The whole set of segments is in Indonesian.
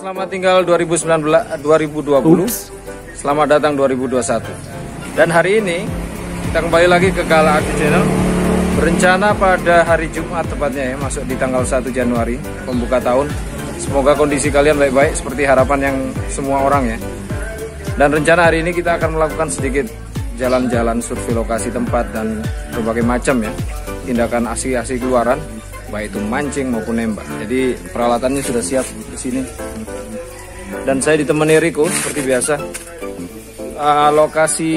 Selamat tinggal 2020. Selamat datang 2021. Dan hari ini kita kembali lagi ke Kala Aktif Channel. Berencana pada hari Jumat tepatnya ya, masuk di tanggal 1 Januari pembuka tahun. Semoga kondisi kalian baik-baik seperti harapan yang semua orang ya. Dan rencana hari ini kita akan melakukan sedikit jalan-jalan survei lokasi tempat dan berbagai macam ya tindakan asli-asli keluaran, baik itu mancing maupun nembak. Jadi peralatannya sudah siap di sini. Dan saya ditemani Riko seperti biasa. Lokasi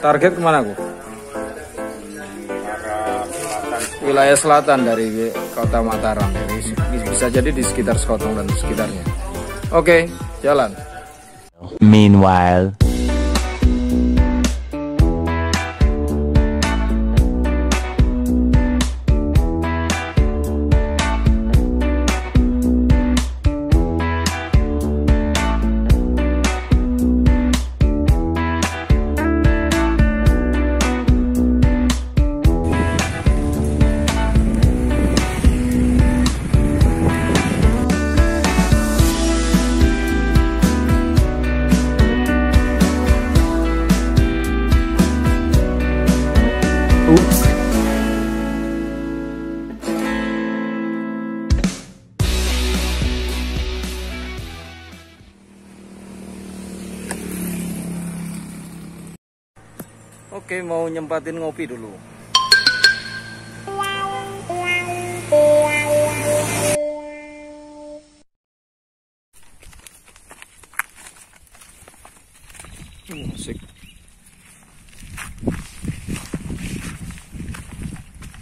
target kemana aku? Wilayah selatan dari Kota Mataram. Jadi bisa jadi di sekitar Sekotong dan sekitarnya. Oke, jalan. Meanwhile. Oke, mau nyempatin ngopi dulu. Asik.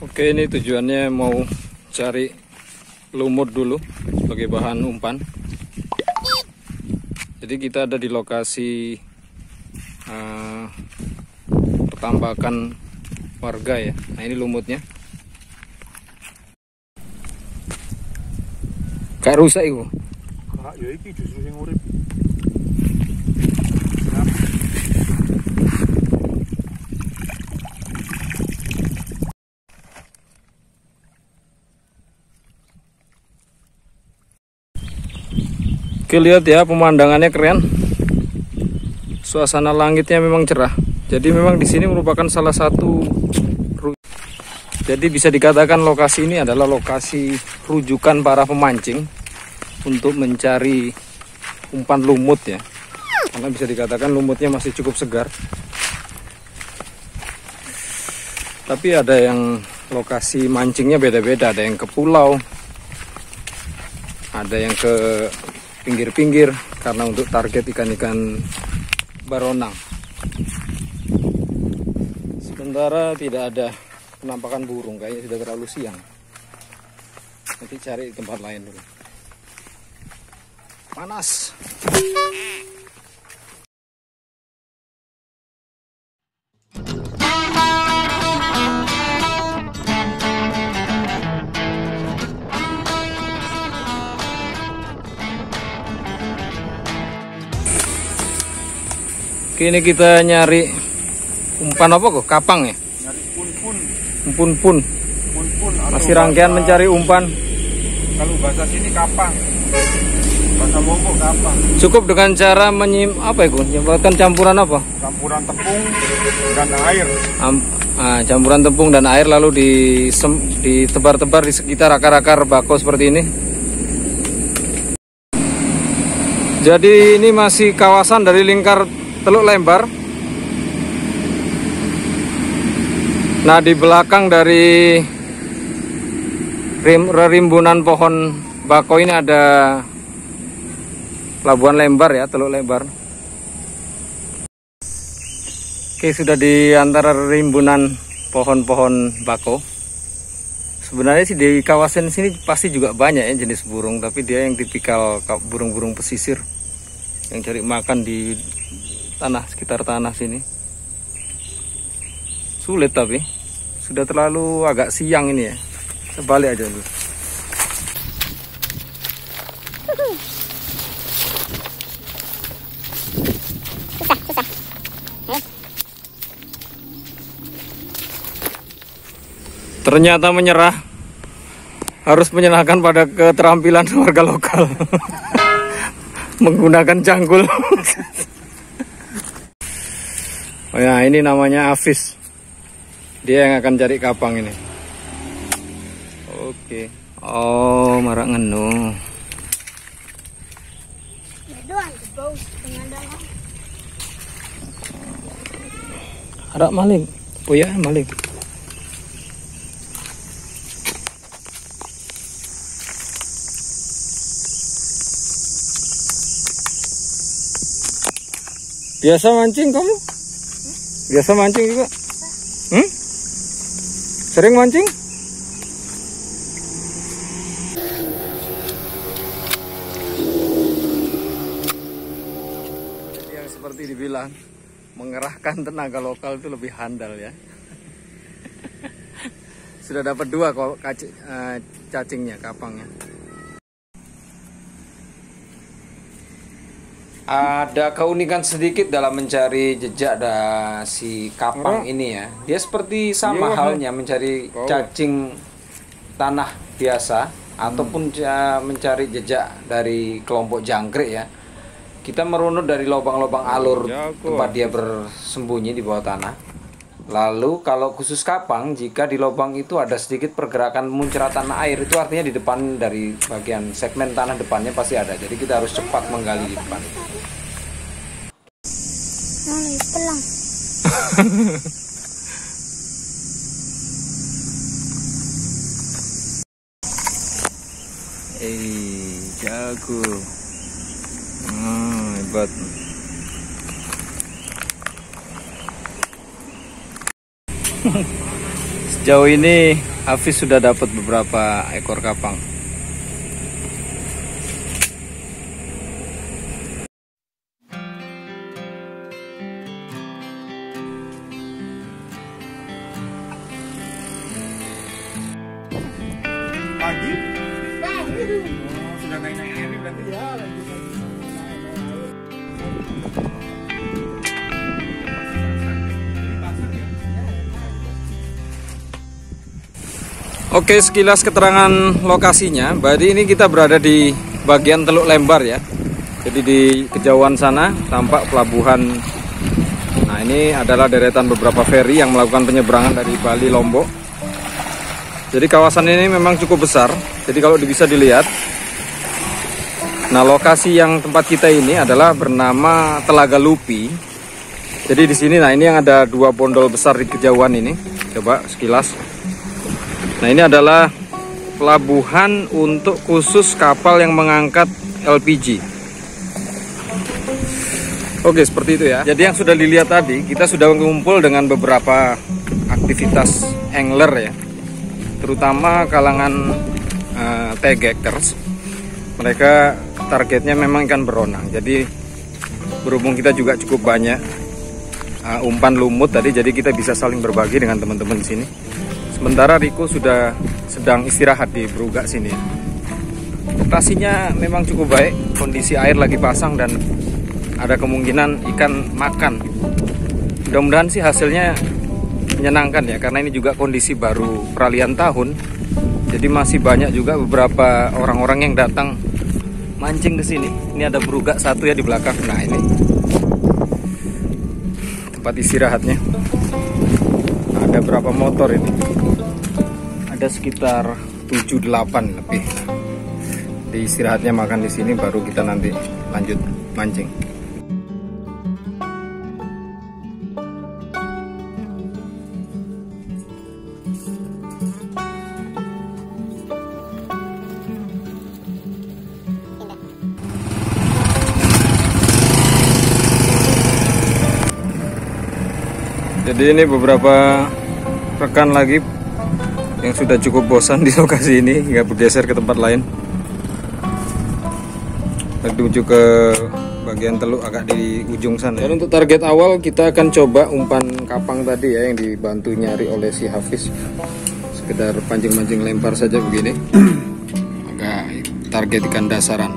Oke, ini tujuannya mau cari lumut dulu sebagai bahan umpan. Jadi kita ada di lokasi pertambakan warga ya. Nah, ini lumutnya. Kayak rusak itu. Ya iki justru sing urip. Oke, lihat ya pemandangannya keren. Suasana langitnya memang cerah. Jadi memang di sini merupakan salah satu. Jadi bisa dikatakan lokasi ini adalah lokasi rujukan para pemancing untuk mencari umpan lumut ya. Karena bisa dikatakan lumutnya masih cukup segar. Tapi ada yang lokasi mancingnya beda-beda. Ada yang ke pulau, ada yang ke pinggir-pinggir karena untuk target ikan-ikan baronang. Sementara tidak ada penampakan burung, kayaknya sudah terlalu siang. Nanti cari tempat lain dulu. Panas. Kini kita nyari umpan apa kok? Kapang ya? Nyari pun-pun. Pun-pun. Pun-pun. Masih rangkaian mencari umpan. Kalau bahasa sini kapang. Bahasa Lombok kapang. Cukup dengan cara menyemprotkan campuran apa? Campuran tepung dan air. Campuran tepung dan air lalu ditebar-tebar di sekitar akar-akar bako seperti ini. Jadi ini masih kawasan dari lingkar Teluk Lembar. Nah, di belakang dari rimbunan pohon bako ini ada Pelabuhan Lembar ya, Teluk Lembar. Oke, sudah di antara rimbunan pohon-pohon bako. Sebenarnya sih di kawasan sini pasti juga banyak ya jenis burung, tapi dia yang tipikal burung-burung pesisir yang cari makan di sekitar tanah sini. Sulit tapi sudah terlalu agak siang ini ya. Kita balik aja dulu. Ternyata menyerah. harus menyerahkan pada keterampilan warga lokal. Menggunakan cangkul. Oh ya, ini namanya Hafiz. Dia yang akan cari kapang ini. Oke. Oh, marak ngenu. Ada maling. Oh ya, maling. Biasa mancing kamu? Biasa mancing juga? Sering mancing? Yang seperti dibilang, mengerahkan tenaga lokal itu lebih handal ya. Sudah dapat 2 kok cacingnya, kapangnya. Ada keunikan sedikit dalam mencari jejak si kapang ini ya. Dia seperti sama halnya mencari cacing tanah biasa ataupun mencari jejak dari kelompok jangkrik ya. Kita merunut dari lubang-lubang alur tempat dia bersembunyi di bawah tanah. Lalu kalau khusus kapang, jika di lubang itu ada sedikit pergerakan muncratan air, itu artinya di depan dari bagian segmen tanah depannya pasti ada. Jadi kita harus cepat menggali di depan. Pelang. Jago. Hebat. Sejauh ini Hafiz sudah dapat beberapa ekor kapang. Pagi? Sudah naik-naik air berarti ya. Oke, sekilas keterangan lokasinya. Berarti ini kita berada di bagian Teluk Lembar ya. Jadi di kejauhan sana tampak pelabuhan. Nah, ini adalah deretan beberapa feri yang melakukan penyeberangan dari Bali Lombok. Jadi kawasan ini memang cukup besar. Jadi kalau bisa dilihat. Nah, lokasi yang tempat kita ini adalah bernama Telaga Lupi. Jadi di sini, nah ini yang ada 2 bondol besar di kejauhan ini. Coba sekilas. Nah, ini adalah pelabuhan untuk khusus kapal yang mengangkat LPG. Oke, seperti itu ya. Jadi yang sudah dilihat tadi, kita sudah mengumpul dengan beberapa aktivitas angler ya. Terutama kalangan tegekers. Mereka targetnya memang ikan beronang. Jadi berhubung kita juga cukup banyak umpan lumut tadi, jadi kita bisa saling berbagi dengan teman-teman di sini. Sementara Riko sudah sedang istirahat di Brugak sini. Operasinya memang cukup baik, kondisi air lagi pasang dan ada kemungkinan ikan makan. Mudah-mudahan sih hasilnya menyenangkan ya, karena ini juga kondisi baru peralihan tahun. Jadi masih banyak juga beberapa orang-orang yang datang mancing ke sini. Ini ada Brugak 1 ya di belakang. Nah, ini tempat istirahatnya. Ada berapa motor ini? Ada sekitar 7-8 lebih. Di istirahatnya makan di sini, baru kita nanti lanjut mancing. Jadi ini beberapa rekan lagi yang sudah cukup bosan di lokasi ini, nggak bergeser ke tempat lain. Menuju ke bagian teluk agak di ujung sana. Dan untuk target awal kita akan coba umpan kapang tadi ya, yang dibantu nyari oleh si Hafiz. Sekedar pancing-pancing lempar saja begini. Agak target ikan dasaran.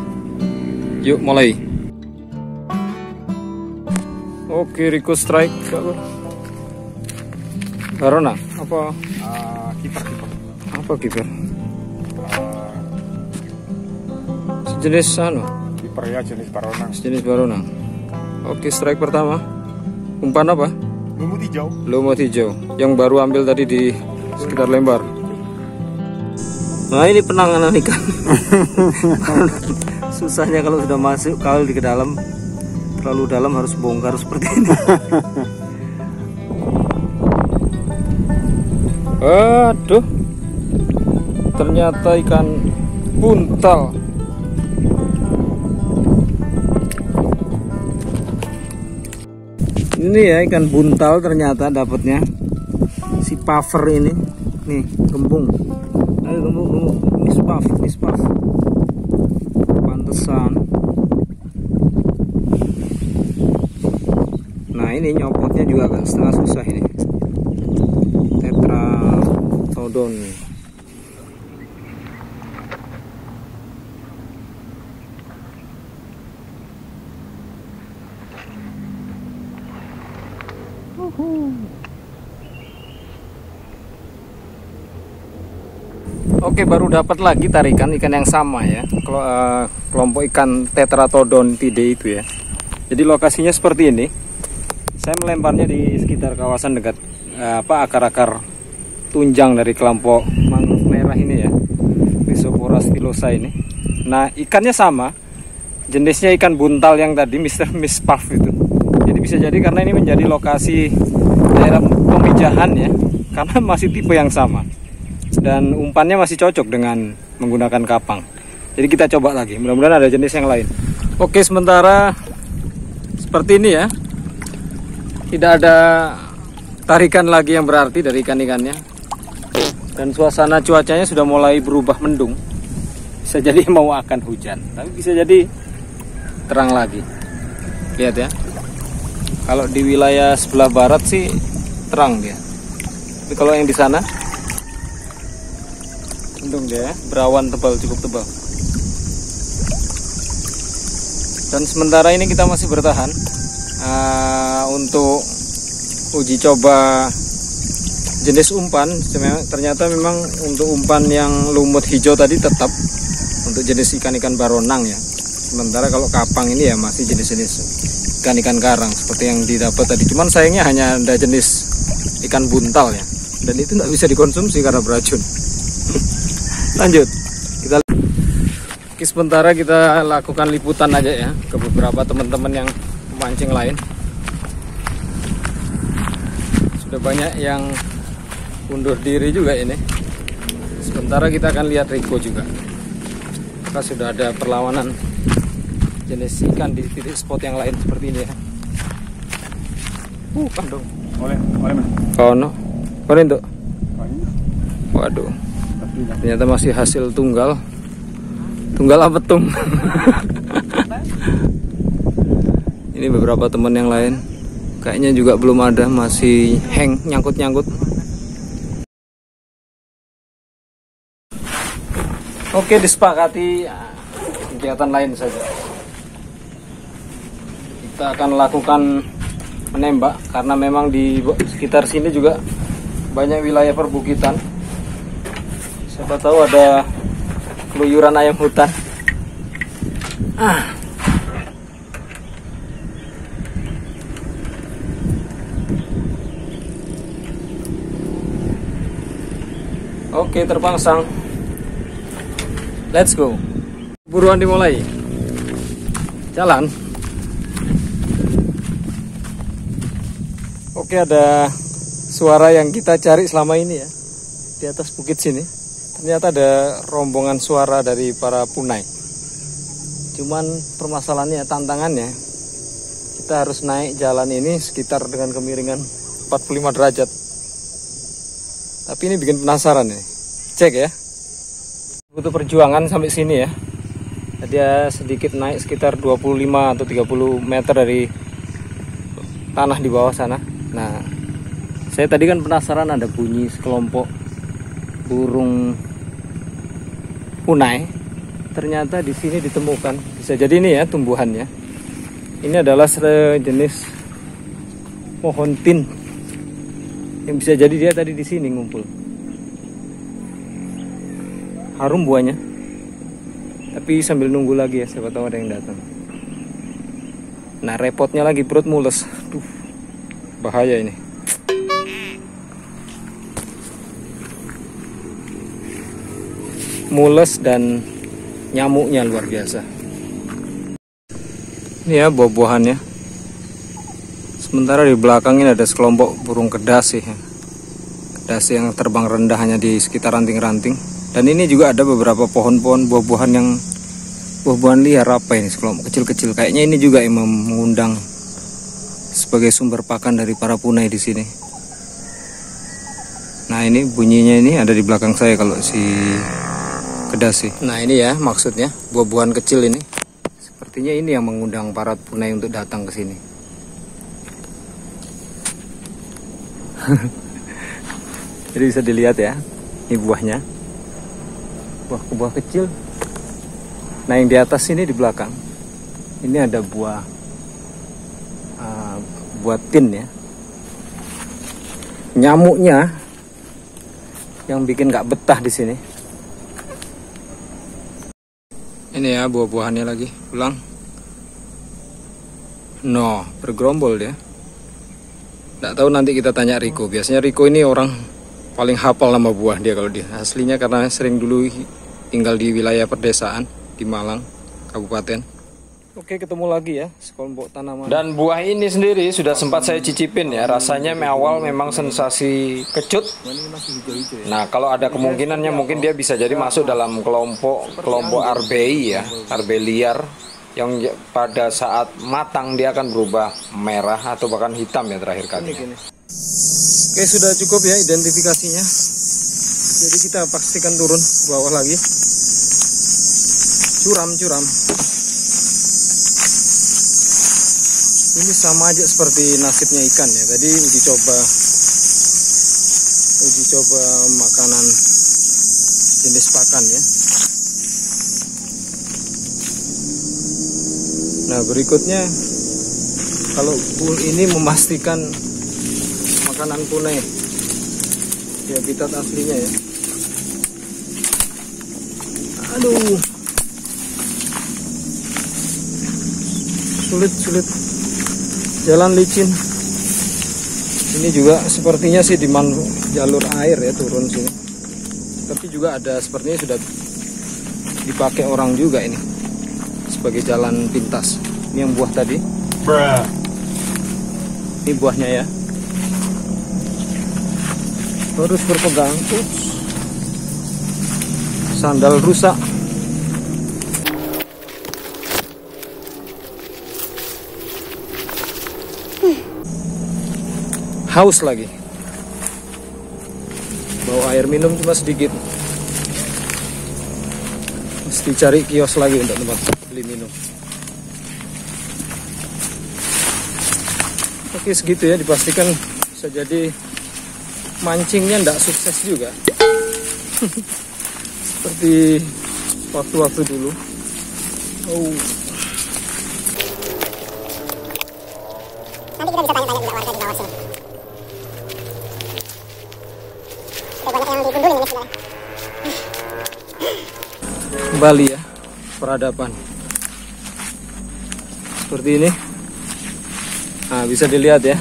Yuk mulai. Oke, Riko strike. Barona apa? Kiper. Apa kiper? Jenis anu? Viper ya, jenis baronang. Jenis baronang. Oke, strike pertama. Umpan apa? Lumut hijau. Lumut hijau. Yang baru ambil tadi di sekitar Lembar. Nah, ini penanganan ikan. Susahnya kalau sudah masuk kali ke dalam, terlalu dalam harus bongkar seperti ini. Aduh, ternyata ikan buntal. Ini ya ikan buntal ternyata dapatnya si puffer ini. Nih, gembung. Ayo gembung. Miss puff. Pantesan. Nah, ini nyopotnya juga agak setengah susah ini. Tetratodon. Oke, baru dapat lagi tarikan ikan yang sama ya. Kelompok ikan Tetratodon tide itu ya. Jadi lokasinya seperti ini. Saya melemparnya di sekitar kawasan dekat akar-akar tunjang dari kelompok mangrove merah ini ya, Rhizopora stylosa ini. Nah, ikannya sama, jenisnya ikan buntal yang tadi Miss Puff itu. Jadi bisa jadi karena ini menjadi lokasi daerah pemijahan ya, karena masih tipe yang sama dan umpannya masih cocok dengan menggunakan kapang. Jadi kita coba lagi, mudah-mudahan ada jenis yang lain. Oke, sementara seperti ini ya, tidak ada tarikan lagi yang berarti dari ikan-ikannya. Dan suasana cuacanya sudah mulai berubah mendung. Bisa jadi mau akan hujan, tapi bisa jadi terang lagi. Lihat ya. Kalau di wilayah sebelah barat sih terang dia. Tapi kalau yang di sana mendung dia, berawan tebal, cukup tebal. Dan sementara ini kita masih bertahan untuk uji coba jenis umpan. Ternyata memang untuk umpan yang lumut hijau tadi tetap untuk jenis ikan-ikan baronang ya. Sementara kalau kapang ini ya masih jenis-jenis ikan-ikan karang seperti yang didapat tadi. Cuman sayangnya hanya ada jenis ikan buntal ya, dan itu tidak bisa dikonsumsi karena beracun. Lanjut kita. Oke, sementara kita lakukan liputan aja ya ke beberapa teman-teman yang memancing lain. Sudah banyak yang undur diri juga ini. Sementara kita akan lihat Rico juga. Maka sudah ada perlawanan jenis ikan di titik spot yang lain seperti ini ya. Kan dong. Oleh mana? Oh no. Boleh untuk. Waduh. Ternyata masih hasil tunggal. Tunggal apa tung? Ini beberapa teman yang lain. Kayaknya juga belum ada, masih hang, nyangkut-nyangkut. Oke, disepakati kegiatan lain saja. Kita akan lakukan menembak karena memang di sekitar sini juga banyak wilayah perbukitan. Siapa tahu ada keluyuran ayam hutan. Oke, terpangsang. Let's go. Buruan dimulai. Jalan. Oke, ada suara yang kita cari selama ini ya. Di atas bukit sini. Ternyata ada rombongan suara dari para punai. Cuman permasalahannya, tantangannya, kita harus naik jalan ini sekitar dengan kemiringan 45 derajat. Tapi ini bikin penasaran nih. Cek ya. Butuh perjuangan sampai sini ya. Dia sedikit naik sekitar 25 atau 30 meter dari tanah di bawah sana. Nah, saya tadi kan penasaran ada bunyi sekelompok burung punai. Ternyata di sini ditemukan. Bisa jadi ini ya tumbuhannya. Ini adalah sejenis pohon tin. Yang bisa jadi dia tadi di sini ngumpul. Harum buahnya. Tapi sambil nunggu lagi ya, siapa tahu ada yang datang. Nah repotnya lagi perut mules. Duh, bahaya ini. Mules dan nyamuknya luar biasa. Ini ya buah-buahannya. Sementara di belakang ini ada sekelompok burung kedasi ya. Kedasi yang terbang rendah hanya di sekitar ranting-ranting. Dan ini juga ada beberapa pohon-pohon buah-buahan yang buah-buahan liar. Apa ini, sekelompok kecil-kecil. Kayaknya ini juga yang mengundang sebagai sumber pakan dari para punai di sini. Nah ini bunyinya ini ada di belakang saya kalau si kedasi. Nah ini ya maksudnya buah-buahan kecil ini. Sepertinya ini yang mengundang para punai untuk datang ke sini. Jadi bisa dilihat ya, ini buahnya. Buah kecil. Nah yang di atas ini di belakang, ini ada buah tin ya. Nyamuknya yang bikin nggak betah di sini. Ini ya buah-buahannya lagi, ulang. No, bergerombol dia. Nggak tahu, nanti kita tanya Riko. Biasanya Riko ini orang paling hafal nama buah dia kalau dia. Aslinya karena sering dulu tinggal di wilayah pedesaan di Malang, Kabupaten. Oke, ketemu lagi ya sekelompok tanaman. Dan buah ini sendiri sudah sempat saya cicipin ya. Rasanya awal memang sensasi kecut. Nah, kalau ada kemungkinannya mungkin dia bisa jadi masuk dalam kelompok RBI ya, RB liar, yang pada saat matang dia akan berubah merah atau bahkan hitam ya terakhir kali. Oke, sudah cukup ya identifikasinya. Jadi kita pastikan turun ke bawah lagi. Curam. Ini sama aja seperti nasibnya ikan ya. Tadi uji coba makanan jenis pakan ya. Nah berikutnya, kalau ini memastikan makanan punai di habitat aslinya ya. Aduh, sulit, jalan licin. Ini juga sepertinya sih di jalur air ya, turun sini. Tapi juga ada sepertinya sudah dipakai orang juga ini sebagai jalan pintas. Ini yang buah tadi. Ini buahnya ya. Harus berpegang. Sandal rusak. Haus lagi. Bawa air minum cuma sedikit. Mesti cari kios lagi untuk tempat beli minum. Oke, segitu ya, dipastikan bisa jadi mancingnya ndak sukses juga. Seperti waktu-waktu dulu. Oh. Nanti kita bisa tanya-tanya juga warga di bawah sini. Banyak yang digundulin ini sebenarnya. Kembali ya, peradaban seperti ini. Nah bisa dilihat ya.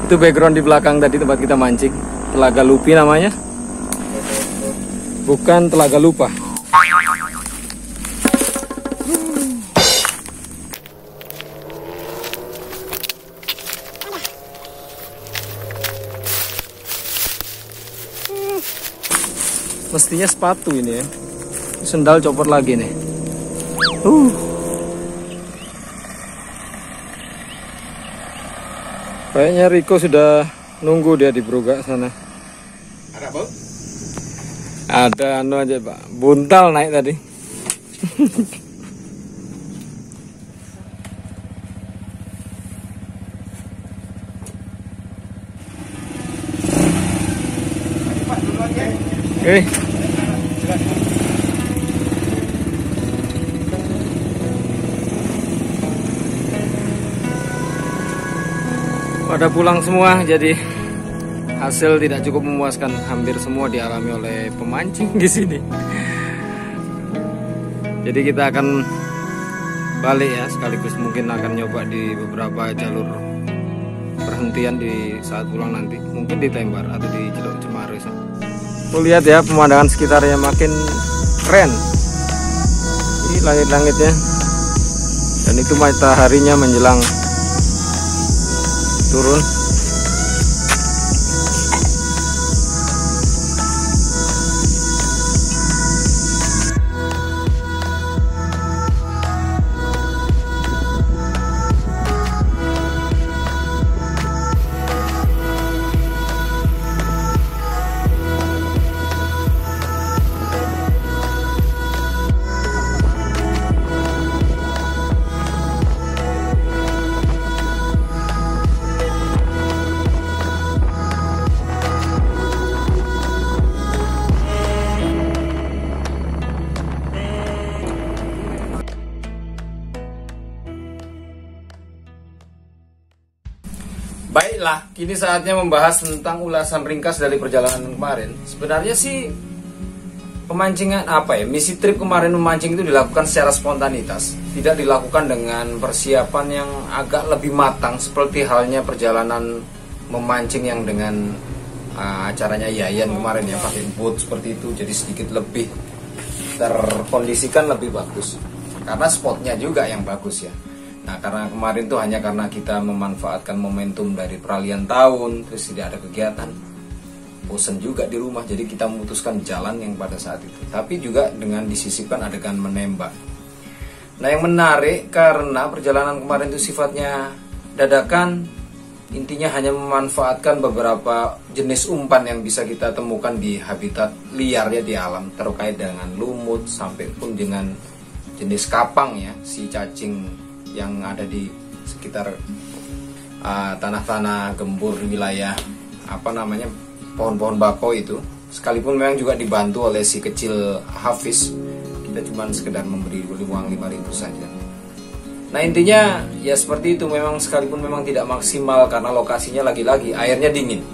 Itu background di belakang tadi tempat kita mancing. Telaga Lupi namanya, bukan Telaga Lupa. Mestinya sepatu ini ya. Sendal copot lagi nih. Kayaknya Riko sudah nunggu dia di Brugak sana. Ada bang? Ada anu aja Pak, buntal naik tadi. Oke. Pada pulang semua, jadi hasil tidak cukup memuaskan. Hampir semua dialami oleh pemancing di sini. Jadi kita akan balik ya, sekaligus mungkin akan nyoba di beberapa jalur perhentian di saat pulang nanti, mungkin di Tembar atau di Celuk Cemari. Tuh lihat ya, pemandangan sekitarnya makin keren. Ini langit-langitnya, dan itu mataharinya menjelang turun. Baiklah, kini saatnya membahas tentang ulasan ringkas dari perjalanan kemarin. Sebenarnya sih pemancingan misi trip kemarin memancing itu dilakukan secara spontanitas, tidak dilakukan dengan persiapan yang agak lebih matang seperti halnya perjalanan memancing yang dengan acaranya Yayan kemarin ya, pakai boat seperti itu, jadi sedikit lebih terkondisikan, lebih bagus karena spotnya juga yang bagus ya. Nah, karena kemarin tuh hanya karena kita memanfaatkan momentum dari peralihan tahun, terus tidak ada kegiatan, bosen juga di rumah, jadi kita memutuskan jalan yang pada saat itu. Tapi juga dengan disisipkan adegan menembak. Nah, yang menarik karena perjalanan kemarin itu sifatnya dadakan, intinya hanya memanfaatkan beberapa jenis umpan yang bisa kita temukan di habitat liar ya, di alam, terkait dengan lumut sampai pun dengan jenis kapang ya, si cacing yang ada di sekitar tanah-tanah gembur di wilayah pohon-pohon bakau itu. Sekalipun memang juga dibantu oleh si kecil Hafiz, kita cuma sekedar memberi uang 5.000 saja. Nah, intinya ya seperti itu, memang sekalipun memang tidak maksimal karena lokasinya lagi-lagi airnya dingin.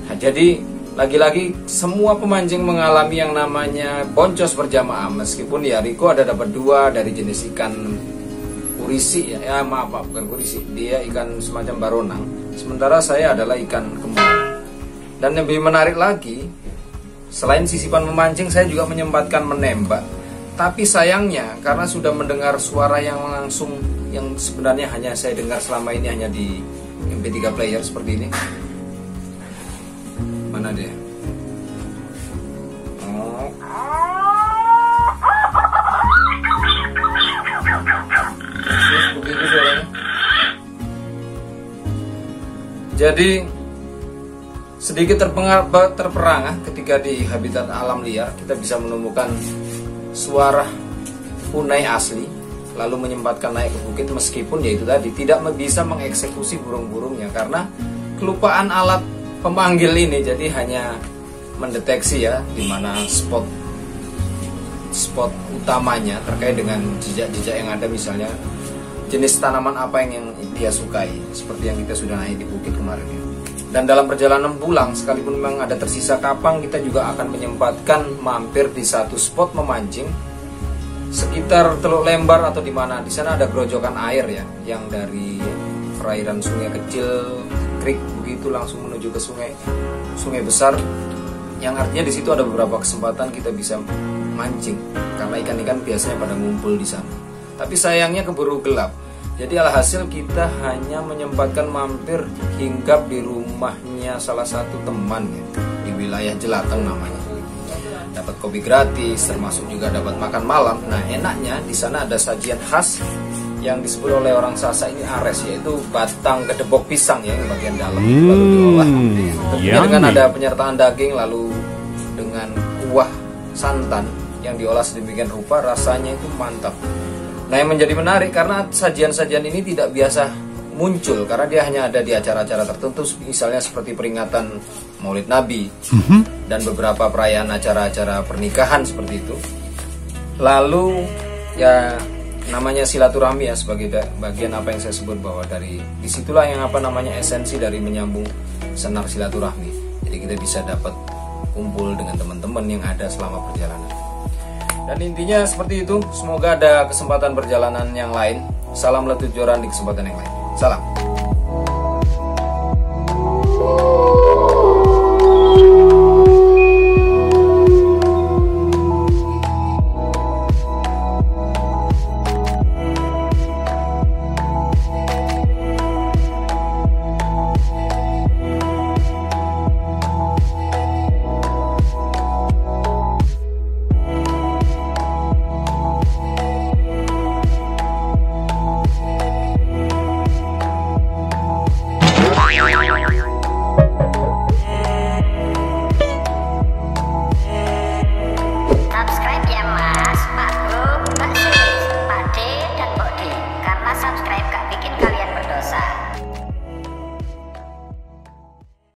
Nah, jadi lagi-lagi semua pemancing mengalami yang namanya boncos berjamaah, meskipun ya Riko ada dapat 2 dari jenis ikan kurisi ya, bukan kurisi, dia ikan semacam baronang, sementara saya adalah ikan kembung. Dan yang lebih menarik lagi, selain sisipan memancing, saya juga menyempatkan menembak. Tapi sayangnya karena sudah mendengar suara yang langsung, yang sebenarnya hanya saya dengar selama ini hanya di MP3 player seperti ini. Mana dia? Begitu suaranya. Jadi sedikit terperangah ketika di habitat alam liar kita bisa menemukan suara punai asli, lalu menyempatkan naik ke bukit, meskipun ya itu tadi tidak bisa mengeksekusi burung-burungnya karena kelupaan alat pemanggil ini. Jadi hanya mendeteksi ya di mana spot utamanya terkait dengan jejak-jejak yang ada, misalnya jenis tanaman apa yang dia sukai, seperti yang kita sudah naik di bukit kemarin ya. Dan dalam perjalanan pulang, sekalipun memang ada tersisa kapang, kita juga akan menyempatkan mampir di satu spot memancing sekitar Teluk Lembar atau di mana di sana ada gerojokan air ya, yang dari perairan sungai kecil, creek begitu langsung menuju ke sungai besar, yang artinya di situ ada beberapa kesempatan kita bisa mancing karena ikan-ikan biasanya pada ngumpul di sana. Tapi sayangnya keburu gelap. Jadi alhasil kita hanya menyempatkan mampir hinggap di rumahnya salah satu teman ya, di wilayah Jelateng namanya. Dapat kopi gratis, termasuk juga dapat makan malam. Nah, enaknya di sana ada sajian khas yang disebut oleh orang Sasak ini ares, yaitu batang kedebok pisang ya, yang bagian dalam lalu diolah. Tentunya dengan ada penyertaan daging lalu dengan kuah santan yang diolah sedemikian rupa, rasanya itu mantap. Nah, yang menjadi menarik karena sajian-sajian ini tidak biasa muncul karena dia hanya ada di acara-acara tertentu, misalnya seperti peringatan Maulid Nabi dan beberapa perayaan acara-acara pernikahan seperti itu. Lalu ya namanya silaturahmi ya, sebagai bagian apa yang saya sebut bahwa dari disitulah yang esensi dari menyambung senar silaturahmi. Jadi kita bisa dapat kumpul dengan teman-teman yang ada selama perjalanan. Dan intinya seperti itu. Semoga ada kesempatan perjalanan yang lain. Salam Letut Joran di kesempatan yang lain. Salam.